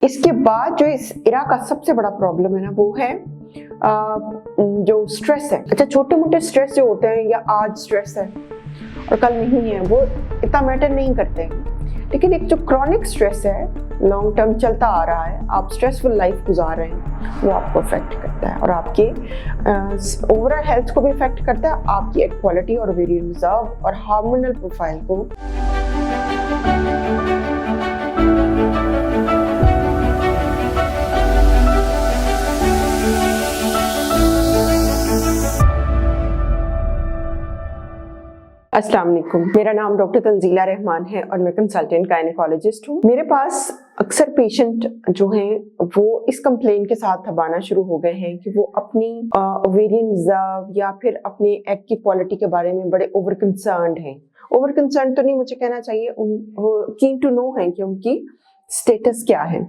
इसके बाद जो इस इरा का सबसे बड़ा प्रॉब्लम है ना, वो है जो स्ट्रेस है। अच्छा, छोटे मोटे स्ट्रेस जो होते हैं, या आज स्ट्रेस है और कल नहीं है, वो इतना मैटर नहीं करते हैं। लेकिन एक जो क्रॉनिक स्ट्रेस है, लॉन्ग टर्म चलता आ रहा है, आप स्ट्रेसफुल लाइफ गुजार रहे हैं, वो आपको अफेक्ट करता है और आपके ओवरऑल हेल्थ को भी इफेक्ट करता है, आपकी एग क्वालिटी और ओवेरियन रिजर्व और हार्मोनल प्रोफाइल को। अस्सलाम वालेकुम, मेरा नाम डॉक्टर तंजीला रहमान है और मैं कंसल्टेंट गायनेकोलॉजिस्ट हूँ। मेरे पास अक्सर पेशेंट जो हैं वो इस कंप्लेन के साथ अब आना शुरू हो गए हैं कि वो अपनी ओवेरियन रिजर्व या फिर अपने एग की क्वालिटी के बारे में बड़े ओवर कंसर्न्ड हैं। ओवर कंसर्न तो नहीं मुझे कहना चाहिए, कीन टू नो है कि उनकी स्टेटस क्या है।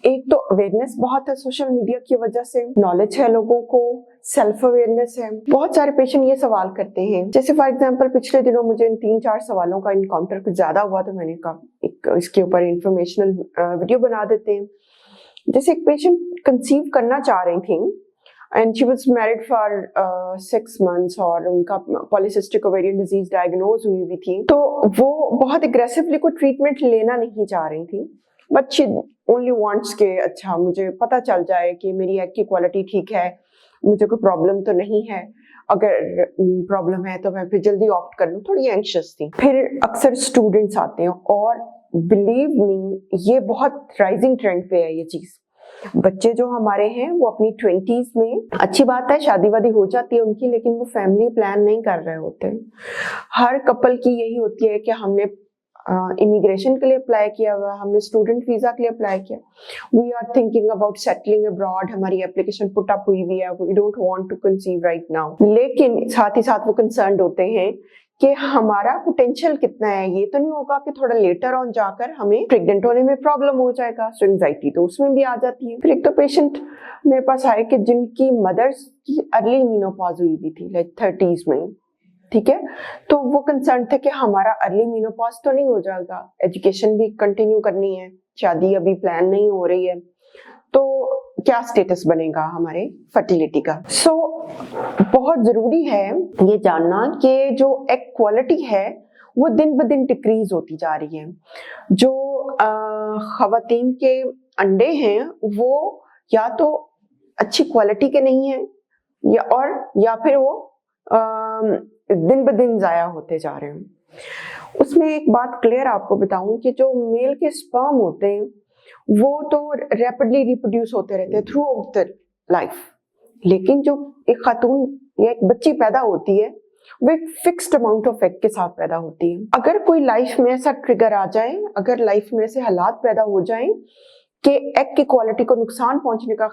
एक तो अवेयरनेस बहुत है सोशल मीडिया की वजह से, नॉलेज है लोगों को, सेल्फ अवेयरनेस है। बहुत सारे पेशेंट ये सवाल करते हैं, जैसे फॉर एग्जांपल पिछले दिनों मुझे इन 3-4 सवालों का इनकाउंटर कुछ ज्यादा हुआ, तो मैंने कहा एक इसके ऊपर इंफॉर्मेशनल वीडियो बना देते हैं। जैसे एक पेशेंट कंसीव करना चाह रही थी and she was married for 6 months और उनका पॉलीसिस्टिक ओवेरियन डिजीज डायग्नोज हुई हुई थी, तो वो बहुत एग्रेसिवली कोई ट्रीटमेंट लेना नहीं चाह रही थी, बट शी ओनली वांट्स के अच्छा मुझे पता चल जाए कि मेरी एग की क्वालिटी ठीक है, मुझे कोई प्रॉब्लम तो नहीं है, अगर प्रॉब्लम है तो मैं फिर जल्दी ऑप्ट कर लूँ, थोड़ी एंग्शियस थी। फिर अक्सर स्टूडेंट्स आते हैं और बिलीव मी ये बहुत राइजिंग ट्रेंड पे है ये चीज। बच्चे जो हमारे हैं वो अपनी 20s में, अच्छी बात है शादी वादी हो जाती है उनकी, लेकिन वो फैमिली प्लान नहीं कर रहे होते। हर कपल की यही होती है कि हमने इमिग्रेशन के लिए अप्लाई किया हुआ, हमने स्टूडेंट वीजा के लिए अप्लाई किया, we are thinking about settling abroad, हमारी एप्लीकेशन पुट अप हुई है, we don't want to conceive right now. लेकिन साथ ही साथ वो कंसर्न्ड होते हैं कि हमारा पोटेंशियल कितना है, ये तो नहीं होगा कि थोड़ा लेटर ऑन जाकर हमें प्रेग्नेंट होने में प्रॉब्लम हो जाएगा। सो एंजाइटी तो उसमें भी आ जाती है। फिर एक तो पेशेंट मेरे पास आए कि जिनकी मदर्स की अर्ली मीनोपॉज हुई भी थी, लाइक 30s में, ठीक है, तो वो कंसर्न थे कि हमारा अर्ली मीनोपॉज तो नहीं हो जाएगा, एजुकेशन भी कंटिन्यू करनी है, शादी अभी प्लान नहीं हो रही है, तो क्या स्टेटस बनेगा हमारे फर्टिलिटी का। सो बहुत जरूरी है ये जानना कि जो एग क्वालिटी है वो दिन ब दिन डिक्रीज होती जा रही है। जो खवातीन के अंडे हैं वो या तो अच्छी क्वालिटी के नहीं है या फिर वो दिन ब दिन जाया होते जा रहे हैं। उसमें एक बात क्लियर आपको बताऊं कि जो मेल के स्पर्म होते हैं वो तो रैपिडली रिप्रोड्यूस होते रहते हैं थ्रू आउट द लाइफ, लेकिन जो एक खातून या एक बच्ची पैदा होती है वो एक फिक्स्ड अमाउंट ऑफ एग के साथ पैदा होती है। अगर कोई लाइफ में ऐसा ट्रिगर आ जाए, अगर लाइफ में ऐसे हालात पैदा हो जाएं कि एग की क्वालिटी को नुकसान पहुंचने का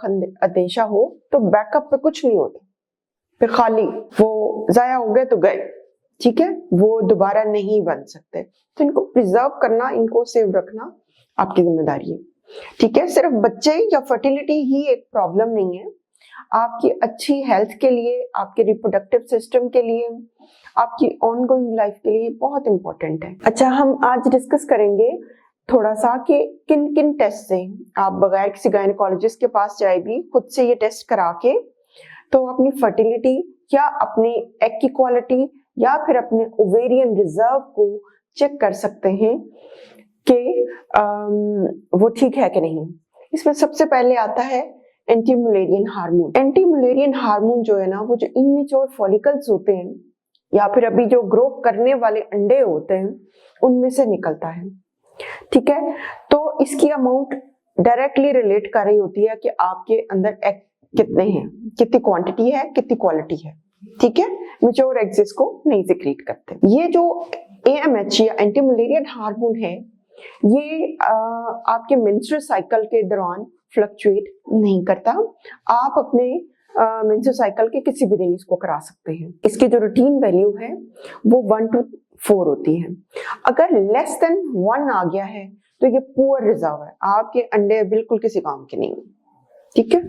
अंदेशा हो, तो बैकअप पे कुछ नहीं होता, फिर खाली वो जाया हो गए तो गए, ठीक है, वो दोबारा नहीं बन सकते। तो इनको प्रिजर्व करना, इनको सेव रखना आपकी जिम्मेदारी है, ठीक है। सिर्फ बच्चे या फर्टिलिटी ही एक प्रॉब्लम नहीं है, आपकी अच्छी हेल्थ के लिए, आपके रिप्रोडक्टिव सिस्टम के लिए, आपकी ऑनगोइंग लाइफ के लिए बहुत इंपॉर्टेंट है। अच्छा, हम आज डिस्कस करेंगे थोड़ा सा कि किन किन टेस्ट से आप बगैर किसी गायनेकोलॉजिस्ट के पास जाए भी खुद से ये टेस्ट करा के तो अपनी फर्टिलिटी या अपने एग की क्वालिटी या फिर अपने ओवेरियन रिजर्व को चेक कर सकते हैं कि वो ठीक है कि नहीं। इसमें सबसे पहले आता है anti Mullerian hormone. Anti Mullerian hormone जो है ना, वो जो इमेच्योर फॉलिकल्स होते हैं या फिर अभी जो ग्रो करने वाले अंडे होते हैं उनमें से निकलता है, ठीक है। तो इसकी अमाउंट डायरेक्टली रिलेट कर रही होती है कि आपके अंदर एग कितने हैं, कितनी क्वांटिटी है, कितनी क्वालिटी है, ठीक है। मैच्योर एग्स इसको नहीं सिक्रीट करते। ये जो AMH या एंटी मुलेरियन हार्मोन है, ये आपके मेंस्ट्रुअल साइकिल के दौरान फ्लक्चुएट नहीं करता। आप अपने मेंस्ट्रुअल साइकिल के किसी भी दिन इसको करा सकते हैं। इसकी जो रूटीन वैल्यू है वो 1 to 4 होती है। अगर लेस देन 1 आ गया है तो ये पुअर रिजर्व है, आपके अंडे बिल्कुल किसी काम के नहीं, ठीक है।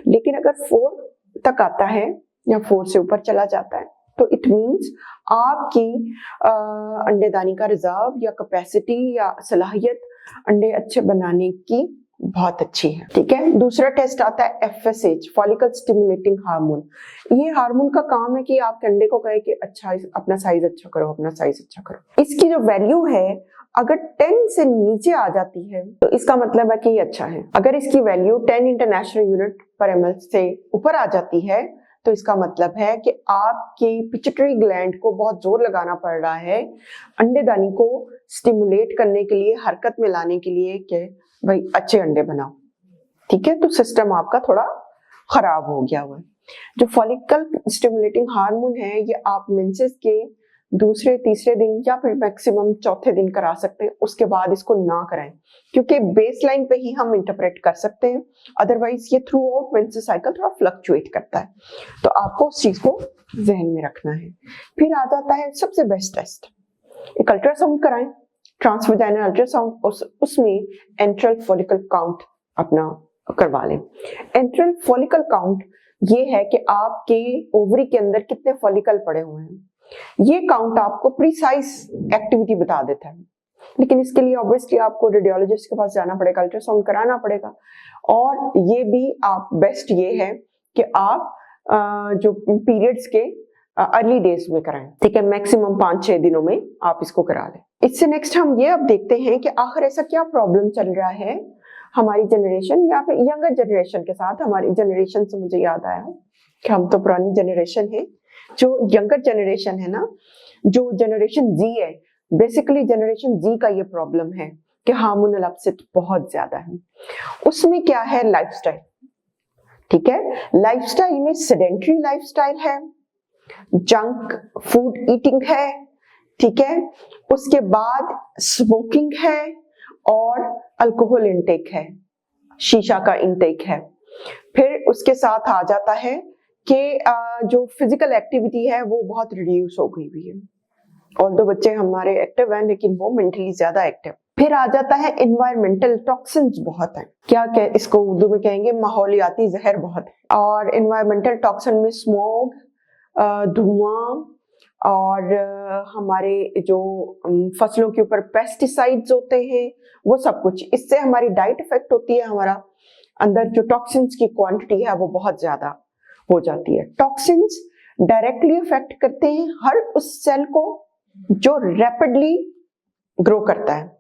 लेकिन अगर 4 तक आता है या 4 से ऊपर चला जाता है तो इट मींस आपकी अंडेदानी का रिजर्व या कैपेसिटी या सलाहियत अंडे अच्छे बनाने की बहुत अच्छी है। ठीक है, दूसरा टेस्ट आता है FSH, फॉलिकल स्टिमुलेटिंग हार्मोन। ये हार्मोन का काम है कि आपके अंडे को कहे कि अच्छा अपना साइज अच्छा करो, अपना साइज अच्छा करो। इसकी जो वैल्यू है अगर 10 से नीचे आ जाती है तो इसका मतलब है कि ये अच्छा है। अगर इसकी वैल्यू 10 इंटरनेशनल यूनिट पर ml से ऊपर आ जाती है तो इसका मतलब है कि आपकी पिट्यूटरी ग्लैंड को बहुत जोर लगाना पड़ रहा है अंडेदानी को स्टिमुलेट करने के लिए, हरकत में लाने के लिए कि भाई अच्छे अंडे बनाओ। ठीक है, तो सिस्टम आपका थोड़ा खराब हो गया हुआ है। जो फॉलिकल स्टिमुलेटिंग हार्मोन है ये आप मेंसेस के दूसरे तीसरे दिन या फिर मैक्सिमम चौथे दिन करा सकते हैं, उसके बाद इसको ना कराएं क्योंकि बेसलाइन पे ही हम इंटरप्रेट कर सकते हैं, अदरवाइज ये थ्रू आउट मेंसेस साइकिल थोड़ा फ्लक्चुएट करता है। तो आपको उस चीज को जहन में रखना है। फिर आ जाता है सबसे बेस्ट टेस्ट, एक अल्ट्रासाउंड कराएं, ट्रांसवेजाइनल अल्ट्रासाउंड, उसमें एंट्रल फॉलिकल काउंट अपना करवा लें। एंट्रल फॉलिकल काउंट ये है कि आपके ओवरी के अंदर कितने फॉलिकल पड़े हुए हैं। ये काउंट आपको प्रीसाइज एक्टिविटी बता देता है, लेकिन इसके लिए ऑब्वियसली आपको रेडियोलॉजिस्ट के पास जाना पड़ेगा, अल्ट्रासाउंड कराना पड़ेगा। और ये भी आप बेस्ट ये है कि आप जो पीरियड्स के अर्ली डेज में कराएं। ठीक है, मैक्सिमम 5-6 दिनों में आप इसको करा लें। इससे नेक्स्ट हम ये अब देखते हैं कि आखिर ऐसा क्या प्रॉब्लम चल रहा है हमारी जनरेशन या फिर यंगर जनरेशन के साथ। हमारी जनरेशन से मुझे याद आया कि हम तो पुरानी जनरेशन है, जो यंगर जनरेशन है ना, जो जनरेशन जी है, बेसिकली जनरेशन जी का ये प्रॉब्लम है कि हार्मोनल अपसेट बहुत ज्यादा है। उसमें क्या है, लाइफस्टाइल। ठीक है, लाइफस्टाइल में सेडेंटरी लाइफस्टाइल है, जंक फूड ईटिंग है, ठीक है, उसके बाद स्मोकिंग है और अल्कोहल इंटेक है, शीशा का इंटेक है। फिर उसके साथ आ जाता है कि जो फिजिकल एक्टिविटी है वो बहुत रिड्यूस हो गई हुई है। ऑल्दो बच्चे हमारे एक्टिव हैं लेकिन वो मेंटली ज्यादा एक्टिव। फिर आ जाता है एनवायरमेंटल टॉक्सिन्स बहुत हैं, क्या इसको उर्दू में कहेंगे माहौलियाती जहर बहुत है। और एनवायरमेंटल टॉक्सिन में स्मोक, धुआं और हमारे जो फसलों के ऊपर पेस्टिसाइड्स होते हैं वो सब कुछ, इससे हमारी डाइट इफेक्ट होती है, हमारा अंदर जो टॉक्सिन्स की क्वांटिटी है वो बहुत ज्यादा हो जाती है। टॉक्सिन्स डायरेक्टली इफेक्ट करते हैं हर उस सेल को जो रैपिडली ग्रो करता है।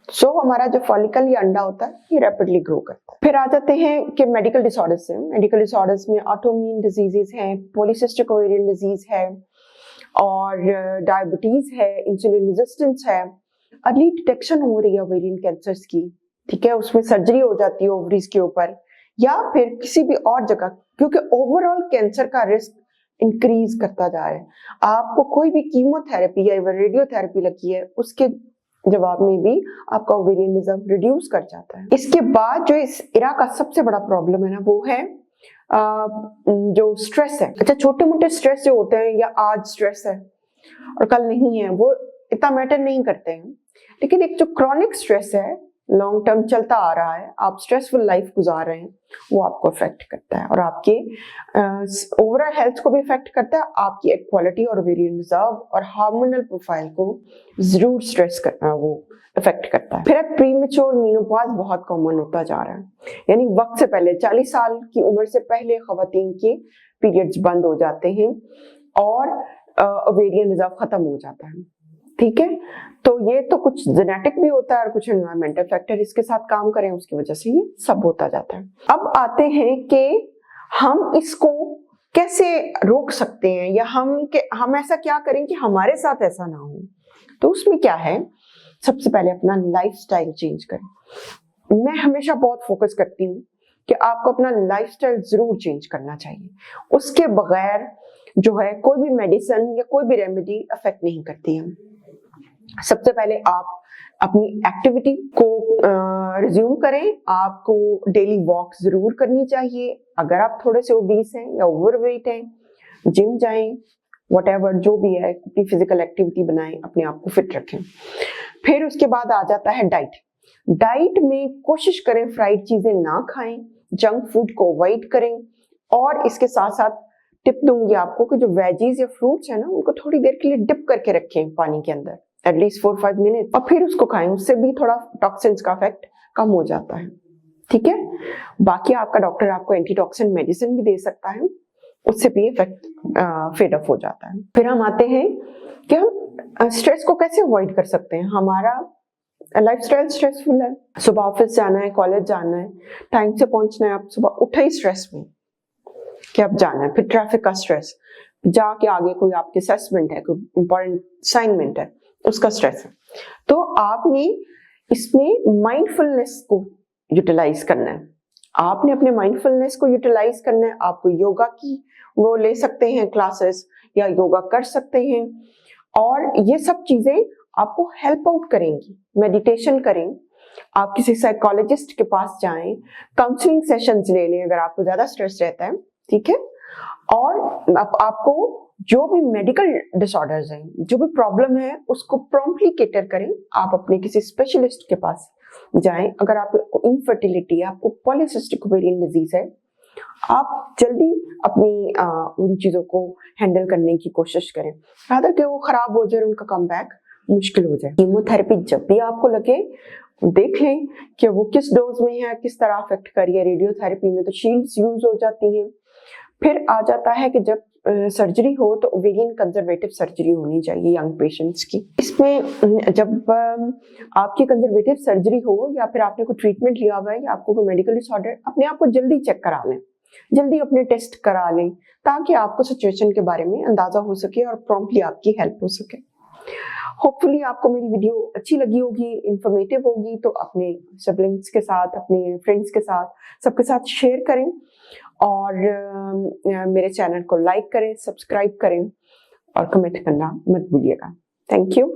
सो हमारा जो फॉलिकल या अंडा होता है ये रैपिडली ग्रो करता है। फिर आ जाते हैं कि मेडिकल डिसऑर्डर्स हैं। मेडिकल डिसऑर्डर्स में ऑटोइम्यून डिजीजेस हैं, पॉलीसिस्टिक ओवेरियन डिजीज है और डायबिटीज है, इंसुलिन रेजिस्टेंस है। अर्ली डिटेक्शन हो रही है ओवेरियन कैंसर्स की, ठीक है, उसमें सर्जरी हो जाती है ओवरीज के ऊपर या फिर किसी भी और जगह, क्योंकि ओवरऑल कैंसर का रिस्क इंक्रीज करता जा रहा है। आपको कोई भी कीमोथेरेपी या रेडियोथेरेपी लगी है उसके जवाब में भी आपका ओवेरियन रिजर्व रिड्यूस कर जाता है। इसके बाद जो इस इरा का सबसे बड़ा प्रॉब्लम है ना वो है जो स्ट्रेस है। अच्छा, छोटे मोटे स्ट्रेस जो होते हैं या आज स्ट्रेस है और कल नहीं है वो इतना मैटर नहीं करते हैं, लेकिन एक जो क्रॉनिक स्ट्रेस है, लॉन्ग टर्म चलता आ रहा है, आप स्ट्रेसफुल लाइफ गुजार रहे हैं, वो आपको इफेक्ट करता है और आपके ओवरऑल हेल्थ को भी इफेक्ट करता है, आपकी इक्वालिटी और ओवेरियन रिजर्व और हार्मोनल प्रोफाइल को जरूर स्ट्रेस करता है, वो इफेक्ट करता है। फिर प्रीमेच्योर मेनोपॉज बहुत कॉमन होता जा रहा है, यानी वक्त से पहले 40 साल की उम्र से पहले खवातीन के पीरियड्स बंद हो जाते हैं और ओवेरियन रिजर्व खत्म हो जाता है। ठीक है, तो ये तो कुछ जेनेटिक भी होता है और कुछ एनवायरमेंटल फैक्टर इसके साथ काम करें उसकी वजह से ये सब होता जाता है। अब आते हैं कि हम इसको कैसे रोक सकते हैं या हम ऐसा क्या करें कि हमारे साथ ऐसा ना हो। तो उसमें क्या है, सबसे पहले अपना लाइफस्टाइल चेंज करें। मैं हमेशा बहुत फोकस करती हूँ कि आपको अपना लाइफस्टाइल जरूर चेंज करना चाहिए, उसके बगैर जो है कोई भी मेडिसिन या कोई भी रेमेडी अफेक्ट नहीं करती है। सबसे पहले आप अपनी एक्टिविटी को रिज्यूम करें। आपको डेली वॉक जरूर करनी चाहिए। अगर आप थोड़े से ओबीस हैं या ओवरवेट हैं, जिम जाएं, व्हाटएवर जो भी है, अपनी फिजिकल एक्टिविटी बनाएं, अपने आप को फिट रखें। फिर उसके बाद आ जाता है डाइट। डाइट में कोशिश करें फ्राइड चीजें ना खाएं, जंक फूड को अवॉइड करें और इसके साथ साथ टिप दूंगी आपको कि जो वेजीज या फ्रूट्स है ना उनको थोड़ी देर के लिए डिप करके रखें पानी के अंदर, एटलीस्ट 4-5 मिनट, और फिर उसको खाएं। उससे भी थोड़ा टॉक्सिन्स का इफेक्ट कम हो जाता है। ठीक है। बाकी आपका डॉक्टर आपको एंटीटॉक्सिन मेडिसिन भी दे सकता है, उससे भी इफेक्ट फेड ऑफ हो जाता है। फिर हम आते हैं कि हम स्ट्रेस को कैसे अवॉइड कर सकते हैं। हमारा लाइफस्टाइल स्ट्रेसफुल है, सुबह ऑफिस जाना है, कॉलेज जाना है, टाइम से पहुंचना है, आप सुबह उठे ही स्ट्रेस में कि अब जाना है, फिर ट्रैफिक का स्ट्रेस, जाके आगे कोई आपकी असेसमेंट है, कोई इंपॉर्टेंट असाइनमेंट है, उसका स्ट्रेस है। तो आपने इसमें माइंडफुलनेस को यूटिलाइज करना है। आपने अपने माइंडफुलनेस को यूटिलाइज करना है। आपको योगा की वो ले सकते हैं क्लासेस, या योगा कर सकते हैं, और ये सब चीजें आपको हेल्प आउट करेंगी। मेडिटेशन करें, आप किसी साइकोलॉजिस्ट के पास जाएं, काउंसलिंग सेशंस ले लें अगर आपको ज्यादा स्ट्रेस रहता है, ठीक है। और आपको जो भी मेडिकल डिसऑर्डर्स हैं, जो भी प्रॉब्लम है, उसको प्रॉम्प्टली केटर करें। आप अपने किसी स्पेशलिस्ट के पास जाएं। अगर आपको इनफर्टिलिटी है, आपको पॉलीसिस्टिक ओवेरियन डिजीज है, आप जल्दी अपनी उन चीजों को हैंडल करने की कोशिश करें, रादर कि वो खराब हो जाए, उनका कम बैक मुश्किल हो जाए। कीमोथेरेपी जब भी आपको लगे, देख लें कि वो किस डोज में है, किस तरह अफेक्ट कर रही है। रेडियोथेरेपी में तो शील्ड्स यूज हो जाती हैं। फिर आ जाता है कि जब सर्जरी हो तो ओवेरियन कंजर्वेटिव सर्जरी होनी चाहिए यंग पेशेंट्स की। इसमें जब आपकी कंजर्वेटिव सर्जरी हो, या फिर आपने कोई ट्रीटमेंट लिया हुआ है, या आपको कोई मेडिकल डिसऑर्डर, अपने आप को जल्दी चेक करा लें, जल्दी अपने टेस्ट करा लें, ताकि आपको सिचुएशन के बारे में अंदाजा हो सके और प्रॉम्प्टली आपकी हेल्प हो सके। होपफुली आपको मेरी वीडियो अच्छी लगी होगी, इंफॉर्मेटिव होगी, तो अपने सिबलिंग्स के साथ, अपने फ्रेंड्स के साथ, सबके साथ शेयर करें, और मेरे चैनल को लाइक करें, सब्सक्राइब करें, और कमेंट करना मत भूलिएगा। Thank you.